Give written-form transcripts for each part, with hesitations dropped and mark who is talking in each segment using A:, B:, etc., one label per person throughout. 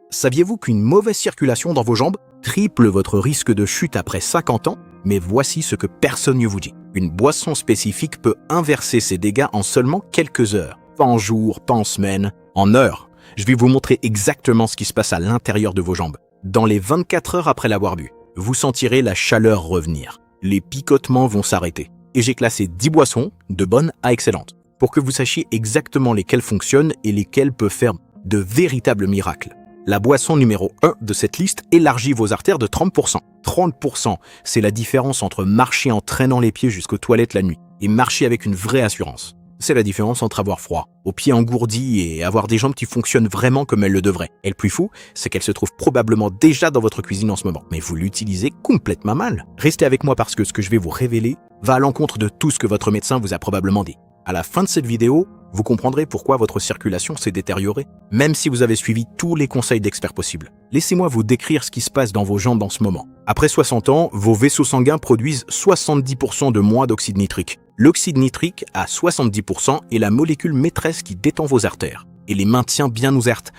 A: Saviez-vous qu'une mauvaise circulation dans vos jambes triple votre risque de chute après 50 ans? Mais voici ce que personne ne vous dit. Une boisson spécifique peut inverser ces dégâts en seulement quelques heures. Pas en jours, pas en semaines, en heures. Je vais vous montrer exactement ce qui se passe à l'intérieur de vos jambes. Dans les 24 heures après l'avoir bu, vous sentirez la chaleur revenir. Les picotements vont s'arrêter. Et j'ai classé 10 boissons, de bonnes à excellentes, pour que vous sachiez exactement lesquelles fonctionnent et lesquelles peuvent faire de véritables miracles. La boisson numéro 1 de cette liste élargit vos artères de 30%. 30%, c'est la différence entre marcher en traînant les pieds jusqu'aux toilettes la nuit et marcher avec une vraie assurance. C'est la différence entre avoir froid, aux pieds engourdis et avoir des jambes qui fonctionnent vraiment comme elles le devraient. Et le plus fou, c'est qu'elle se trouve probablement déjà dans votre cuisine en ce moment. Mais vous l'utilisez complètement mal. Restez avec moi parce que ce que je vais vous révéler va à l'encontre de tout ce que votre médecin vous a probablement dit. À la fin de cette vidéo, vous comprendrez pourquoi votre circulation s'est détériorée, même si vous avez suivi tous les conseils d'experts possibles. Laissez-moi vous décrire ce qui se passe dans vos jambes en ce moment. Après 60 ans, vos vaisseaux sanguins produisent 70% de moins d'oxyde nitrique. L'oxyde nitrique, à 70%, est la molécule maîtresse qui détend vos artères et les maintient bien ouvertes.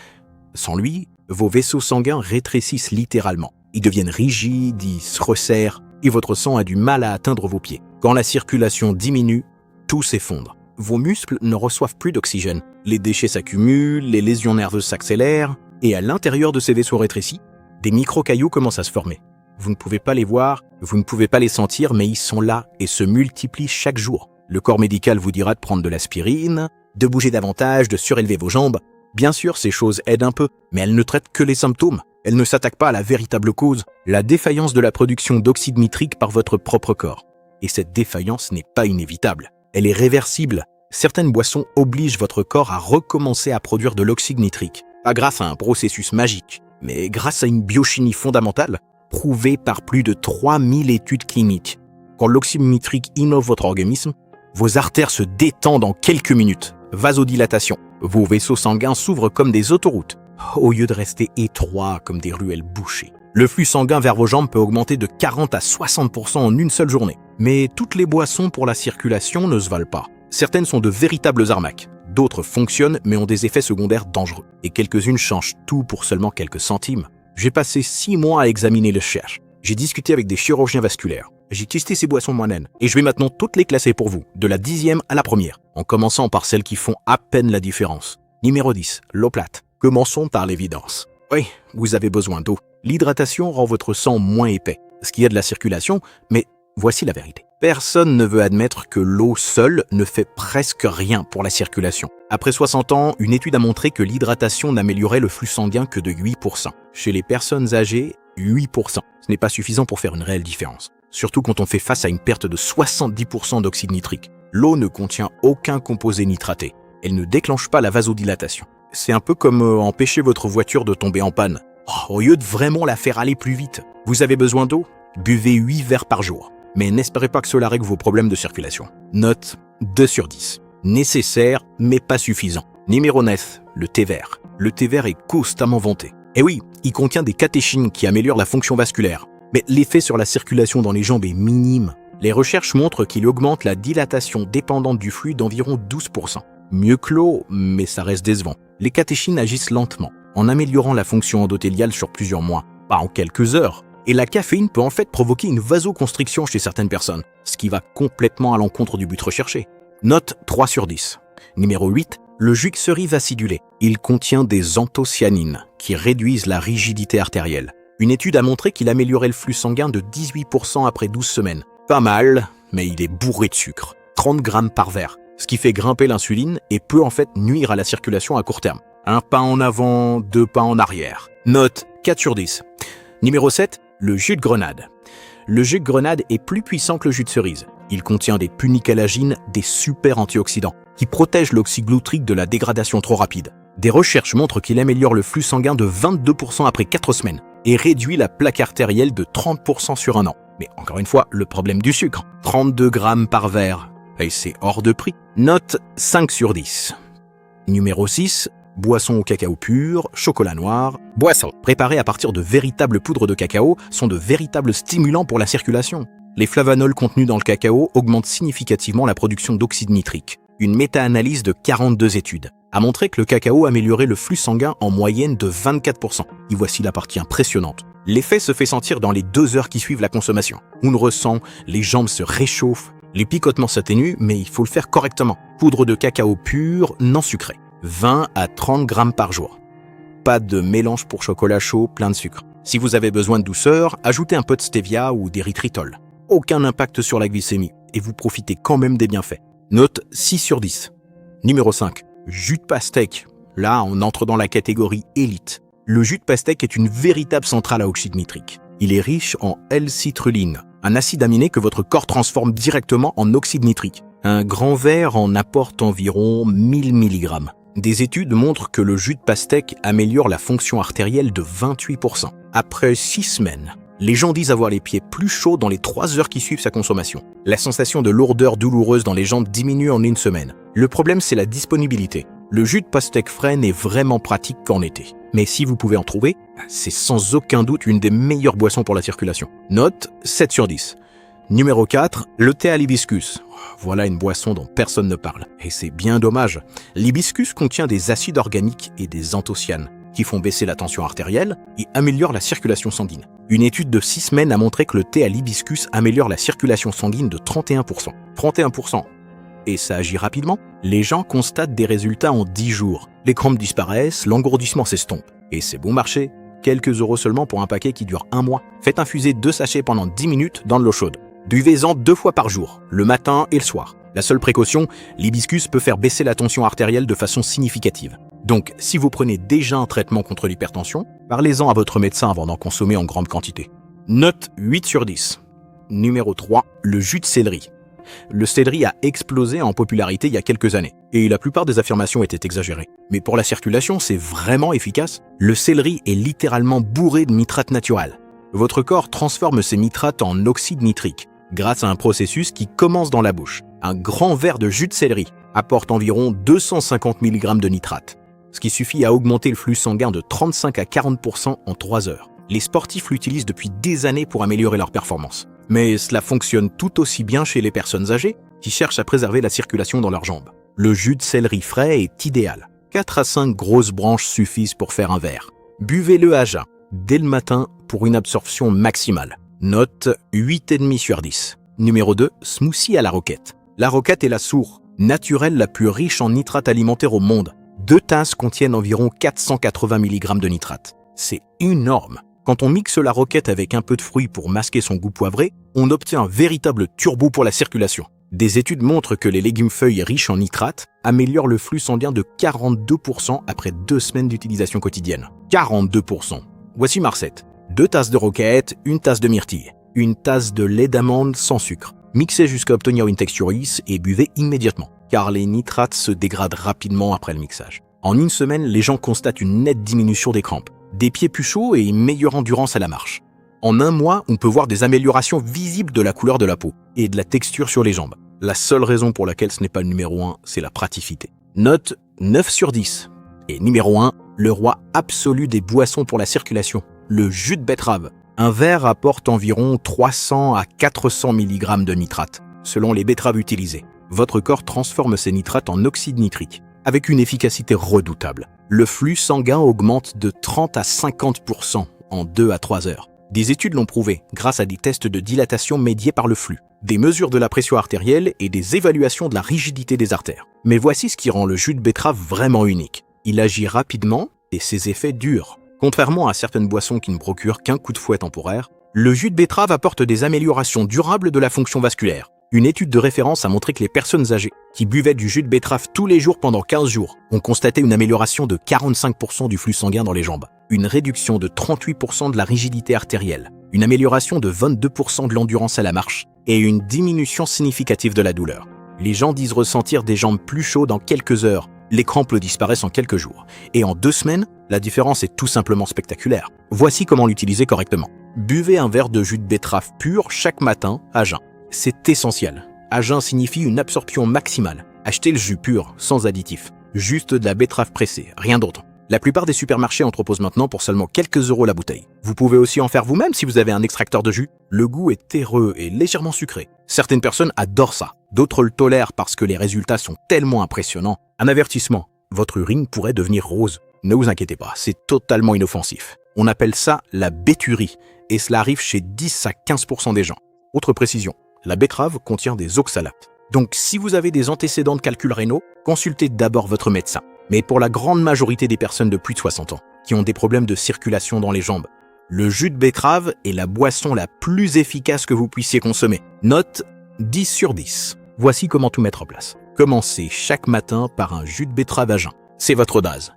A: Sans lui, vos vaisseaux sanguins rétrécissent littéralement. Ils deviennent rigides, ils se resserrent et votre sang a du mal à atteindre vos pieds. Quand la circulation diminue, tout s'effondre. Vos muscles ne reçoivent plus d'oxygène. Les déchets s'accumulent, les lésions nerveuses s'accélèrent, et à l'intérieur de ces vaisseaux rétrécis, des micro-cailloux commencent à se former. Vous ne pouvez pas les voir, vous ne pouvez pas les sentir, mais ils sont là et se multiplient chaque jour. Le corps médical vous dira de prendre de l'aspirine, de bouger davantage, de surélever vos jambes. Bien sûr, ces choses aident un peu, mais elles ne traitent que les symptômes. Elles ne s'attaquent pas à la véritable cause, la défaillance de la production d'oxyde nitrique par votre propre corps. Et cette défaillance n'est pas inévitable. Elle est réversible. Certaines boissons obligent votre corps à recommencer à produire de l'oxyde nitrique. Pas grâce à un processus magique, mais grâce à une biochimie fondamentale prouvée par plus de 3000 études cliniques. Quand l'oxyde nitrique innove votre organisme, vos artères se détendent en quelques minutes. Vasodilatation. Vos vaisseaux sanguins s'ouvrent comme des autoroutes, au lieu de rester étroits comme des ruelles bouchées. Le flux sanguin vers vos jambes peut augmenter de 40 à 60% en une seule journée. Mais toutes les boissons pour la circulation ne se valent pas. Certaines sont de véritables arnaques. D'autres fonctionnent mais ont des effets secondaires dangereux. Et quelques-unes changent tout pour seulement quelques centimes. J'ai passé 6 mois à examiner le cherche. J'ai discuté avec des chirurgiens vasculaires. J'ai testé ces boissons moi-même. Et je vais maintenant toutes les classer pour vous, de la 10e à la première, en commençant par celles qui font à peine la différence. Numéro 10, l'eau plate. Commençons par l'évidence. Oui, vous avez besoin d'eau. L'hydratation rend votre sang moins épais, ce qui aide la circulation, mais voici la vérité. Personne ne veut admettre que l'eau seule ne fait presque rien pour la circulation. Après 60 ans, une étude a montré que l'hydratation n'améliorait le flux sanguin que de 8%. Chez les personnes âgées, 8%. Ce n'est pas suffisant pour faire une réelle différence. Surtout quand on fait face à une perte de 70% d'oxyde nitrique. L'eau ne contient aucun composé nitraté. Elle ne déclenche pas la vasodilatation. C'est un peu comme empêcher votre voiture de tomber en panne. Au lieu de vraiment la faire aller plus vite, vous avez besoin d'eau? Buvez 8 verres par jour. Mais n'espérez pas que cela règle vos problèmes de circulation. Note 2 sur 10. Nécessaire, mais pas suffisant. Numéro 9, le thé vert. Le thé vert est constamment vanté. Et oui, il contient des catéchines qui améliorent la fonction vasculaire. Mais l'effet sur la circulation dans les jambes est minime. Les recherches montrent qu'il augmente la dilatation dépendante du flux d'environ 12%. Mieux que l'eau, mais ça reste décevant. Les catéchines agissent lentement, en améliorant la fonction endothéliale sur plusieurs mois, pas en quelques heures. Et la caféine peut en fait provoquer une vasoconstriction chez certaines personnes, ce qui va complètement à l'encontre du but recherché. Note 3 sur 10. Numéro 8, le jus de cerise acidulé. Il contient des anthocyanines, qui réduisent la rigidité artérielle. Une étude a montré qu'il améliorait le flux sanguin de 18% après 12 semaines. Pas mal, mais il est bourré de sucre. 30 grammes par verre, ce qui fait grimper l'insuline et peut en fait nuire à la circulation à court terme. Un pas en avant, 2 pas en arrière. Note 4 sur 10. Numéro 7, le jus de grenade. Le jus de grenade est plus puissant que le jus de cerise. Il contient des punicalagines, des super antioxydants, qui protègent l'oxygloutrique de la dégradation trop rapide. Des recherches montrent qu'il améliore le flux sanguin de 22% après 4 semaines et réduit la plaque artérielle de 30% sur un an. Mais encore une fois, le problème du sucre. 32 grammes par verre. Et c'est hors de prix. Note 5 sur 10. Numéro 6. Boissons au cacao pur, chocolat noir. Boissons préparées à partir de véritables poudres de cacao sont de véritables stimulants pour la circulation. Les flavanols contenus dans le cacao augmentent significativement la production d'oxyde nitrique. Une méta-analyse de 42 études a montré que le cacao améliorait le flux sanguin en moyenne de 24%. Et voici la partie impressionnante. L'effet se fait sentir dans les 2 heures qui suivent la consommation. On le ressent, les jambes se réchauffent, les picotements s'atténuent, mais il faut le faire correctement. Poudre de cacao pur, non sucré. 20 à 30 grammes par jour. Pas de mélange pour chocolat chaud plein de sucre. Si vous avez besoin de douceur, ajoutez un peu de stevia ou d'érythritol. Aucun impact sur la glycémie et vous profitez quand même des bienfaits. Note 6 sur 10. Numéro 5. Jus de pastèque. Là, on entre dans la catégorie élite. Le jus de pastèque est une véritable centrale à oxyde nitrique. Il est riche en L-citrulline, un acide aminé que votre corps transforme directement en oxyde nitrique. Un grand verre en apporte environ 1000 mg. Des études montrent que le jus de pastèque améliore la fonction artérielle de 28%. Après 6 semaines, les gens disent avoir les pieds plus chauds dans les 3 heures qui suivent sa consommation. La sensation de lourdeur douloureuse dans les jambes diminue en 1 semaine. Le problème, c'est la disponibilité. Le jus de pastèque frais n'est vraiment pratique qu'en été. Mais si vous pouvez en trouver, c'est sans aucun doute une des meilleures boissons pour la circulation. Note 7 sur 10. Numéro 4, le thé à l'hibiscus. Voilà une boisson dont personne ne parle. Et c'est bien dommage. L'hibiscus contient des acides organiques et des anthocyanes qui font baisser la tension artérielle et améliorent la circulation sanguine. Une étude de 6 semaines a montré que le thé à l'hibiscus améliore la circulation sanguine de 31%. 31%. Et ça agit rapidement. Les gens constatent des résultats en 10 jours. Les crampes disparaissent, l'engourdissement s'estompe. Et c'est bon marché. Quelques euros seulement pour un paquet qui dure 1 mois. Faites infuser 2 sachets pendant 10 minutes dans de l'eau chaude. Buvez-en 2 fois par jour, le matin et le soir. La seule précaution, l'hibiscus peut faire baisser la tension artérielle de façon significative. Donc, si vous prenez déjà un traitement contre l'hypertension, parlez-en à votre médecin avant d'en consommer en grande quantité. Note 8 sur 10. Numéro 3, le jus de céleri. Le céleri a explosé en popularité il y a quelques années, et la plupart des affirmations étaient exagérées. Mais pour la circulation, c'est vraiment efficace. Le céleri est littéralement bourré de nitrates naturels. Votre corps transforme ces nitrates en oxyde nitrique, grâce à un processus qui commence dans la bouche. Un grand verre de jus de céleri apporte environ 250 mg de nitrate, ce qui suffit à augmenter le flux sanguin de 35 à 40% en 3 heures. Les sportifs l'utilisent depuis des années pour améliorer leur performance. Mais cela fonctionne tout aussi bien chez les personnes âgées qui cherchent à préserver la circulation dans leurs jambes. Le jus de céleri frais est idéal. 4 à 5 grosses branches suffisent pour faire un verre. Buvez-le à jeun, dès le matin, pour une absorption maximale. Note 8,5 sur 10. Numéro 2, smoothie à la roquette. La roquette est la source naturelle la plus riche en nitrates alimentaires au monde. 2 tasses contiennent environ 480 mg de nitrate. C'est énorme. Quand on mixe la roquette avec un peu de fruits pour masquer son goût poivré, on obtient un véritable turbo pour la circulation. Des études montrent que les légumes-feuilles riches en nitrates améliorent le flux sanguin de 42% après 2 semaines d'utilisation quotidienne. 42%. Voici ma recette. 2 tasses de roquette, 1 tasse de myrtille, 1 tasse de lait d'amande sans sucre. Mixez jusqu'à obtenir une texture lisse et buvez immédiatement, car les nitrates se dégradent rapidement après le mixage. En 1 semaine, les gens constatent une nette diminution des crampes, des pieds plus chauds et une meilleure endurance à la marche. En 1 mois, on peut voir des améliorations visibles de la couleur de la peau et de la texture sur les jambes. La seule raison pour laquelle ce n'est pas le numéro 1, c'est la praticité. Note 9 sur 10. Et numéro 1, le roi absolu des boissons pour la circulation, le jus de betterave. Un verre apporte environ 300 à 400 mg de nitrate, selon les betteraves utilisées. Votre corps transforme ces nitrates en oxyde nitrique, avec une efficacité redoutable. Le flux sanguin augmente de 30 à 50% en 2 à 3 heures. Des études l'ont prouvé grâce à des tests de dilatation médiés par le flux, des mesures de la pression artérielle et des évaluations de la rigidité des artères. Mais voici ce qui rend le jus de betterave vraiment unique. Il agit rapidement et ses effets durent. Contrairement à certaines boissons qui ne procurent qu'un coup de fouet temporaire, le jus de betterave apporte des améliorations durables de la fonction vasculaire. Une étude de référence a montré que les personnes âgées qui buvaient du jus de betterave tous les jours pendant 15 jours ont constaté une amélioration de 45% du flux sanguin dans les jambes, une réduction de 38% de la rigidité artérielle, une amélioration de 22% de l'endurance à la marche et une diminution significative de la douleur. Les gens disent ressentir des jambes plus chaudes en quelques heures, les crampes disparaissent en quelques jours. Et en 2 semaines, la différence est tout simplement spectaculaire. Voici comment l'utiliser correctement. Buvez un verre de jus de betterave pur chaque matin à jeun. C'est essentiel. À jeun signifie une absorption maximale. Achetez le jus pur, sans additifs. Juste de la betterave pressée, rien d'autre. La plupart des supermarchés en proposent maintenant pour seulement quelques euros la bouteille. Vous pouvez aussi en faire vous-même si vous avez un extracteur de jus. Le goût est terreux et légèrement sucré. Certaines personnes adorent ça. D'autres le tolèrent parce que les résultats sont tellement impressionnants. Un avertissement. votre urine pourrait devenir rose. Ne vous inquiétez pas, c'est totalement inoffensif. On appelle ça la béturie, et cela arrive chez 10 à 15% des gens. Autre précision, la betterave contient des oxalates. Donc si vous avez des antécédents de calculs rénaux, consultez d'abord votre médecin. Mais pour la grande majorité des personnes de plus de 60 ans, qui ont des problèmes de circulation dans les jambes, le jus de betterave est la boisson la plus efficace que vous puissiez consommer. Note 10 sur 10. Voici comment tout mettre en place. Commencez chaque matin par un jus de betterave à jeun. C'est votre base.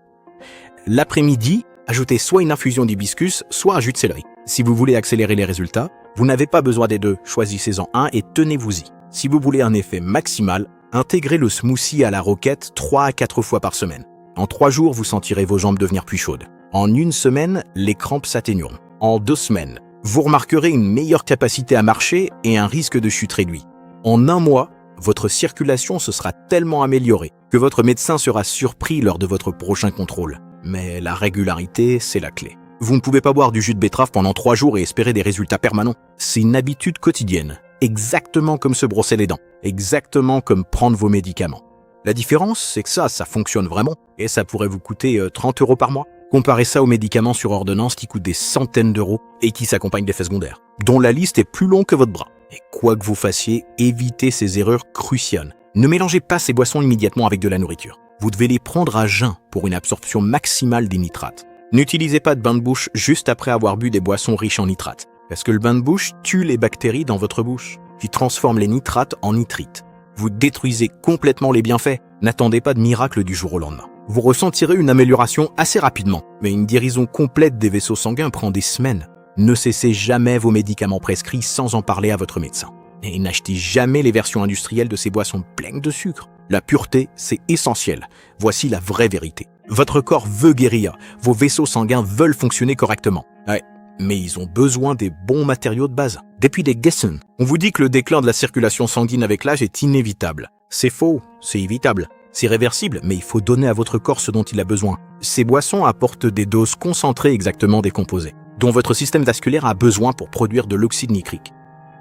A: L'après-midi, ajoutez soit une infusion d'hibiscus, soit un jus de céleri. Si vous voulez accélérer les résultats, vous n'avez pas besoin des deux, choisissez-en un et tenez-vous-y. Si vous voulez un effet maximal, intégrez le smoothie à la roquette 3 à 4 fois par semaine. En 3 jours, vous sentirez vos jambes devenir plus chaudes. En 1 semaine, les crampes s'atténueront. En 2 semaines, vous remarquerez une meilleure capacité à marcher et un risque de chute réduit. En 1 mois, votre circulation se sera tellement améliorée que votre médecin sera surpris lors de votre prochain contrôle. Mais la régularité, c'est la clé. Vous ne pouvez pas boire du jus de betterave pendant 3 jours et espérer des résultats permanents. C'est une habitude quotidienne, exactement comme se brosser les dents, exactement comme prendre vos médicaments. La différence, c'est que ça fonctionne vraiment et ça pourrait vous coûter 30 € par mois. Comparez ça aux médicaments sur ordonnance qui coûtent des centaines d'euros et qui s'accompagnent d'effets secondaires, dont la liste est plus longue que votre bras. Et quoi que vous fassiez, évitez ces erreurs cruciales. Ne mélangez pas ces boissons immédiatement avec de la nourriture. Vous devez les prendre à jeun pour une absorption maximale des nitrates. N'utilisez pas de bain de bouche juste après avoir bu des boissons riches en nitrates, parce que le bain de bouche tue les bactéries dans votre bouche, qui transforment les nitrates en nitrites. Vous détruisez complètement les bienfaits. N'attendez pas de miracle du jour au lendemain. Vous ressentirez une amélioration assez rapidement, mais une guérison complète des vaisseaux sanguins prend des semaines. Ne cessez jamais vos médicaments prescrits sans en parler à votre médecin. Et n'achetez jamais les versions industrielles de ces boissons pleines de sucre. La pureté, c'est essentiel. Voici la vraie vérité. Votre corps veut guérir, vos vaisseaux sanguins veulent fonctionner correctement. Ouais, mais ils ont besoin des bons matériaux de base. Depuis des Gessen, on vous dit que le déclin de la circulation sanguine avec l'âge est inévitable. C'est faux, c'est évitable. C'est réversible, mais il faut donner à votre corps ce dont il a besoin. Ces boissons apportent des doses concentrées exactement des composés, dont votre système vasculaire a besoin pour produire de l'oxyde nitrique.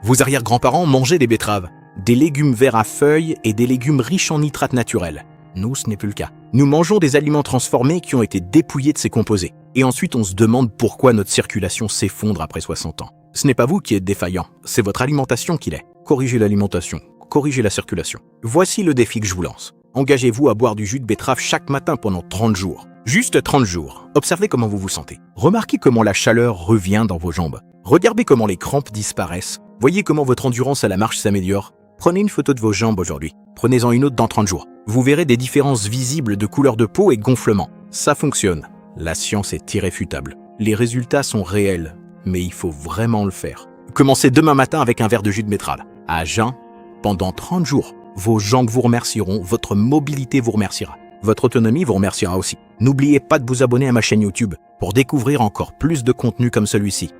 A: Vos arrière-grands-parents mangeaient des betteraves, des légumes verts à feuilles et des légumes riches en nitrates naturels. Nous, ce n'est plus le cas. Nous mangeons des aliments transformés qui ont été dépouillés de ces composés. Et ensuite, on se demande pourquoi notre circulation s'effondre après 60 ans. Ce n'est pas vous qui êtes défaillant, c'est votre alimentation qui l'est. Corrigez l'alimentation, corrigez la circulation. Voici le défi que je vous lance. Engagez-vous à boire du jus de betterave chaque matin pendant 30 jours. Juste 30 jours. Observez comment vous vous sentez. Remarquez comment la chaleur revient dans vos jambes. Regardez comment les crampes disparaissent. Voyez comment votre endurance à la marche s'améliore. Prenez une photo de vos jambes aujourd'hui. Prenez-en une autre dans 30 jours. Vous verrez des différences visibles de couleur de peau et gonflement. Ça fonctionne. La science est irréfutable. Les résultats sont réels, mais il faut vraiment le faire. Commencez demain matin avec un verre de jus de betterave. À jeun, pendant 30 jours. Vos jambes vous remercieront, votre mobilité vous remerciera. Votre autonomie vous remerciera aussi. N'oubliez pas de vous abonner à ma chaîne YouTube pour découvrir encore plus de contenu comme celui-ci.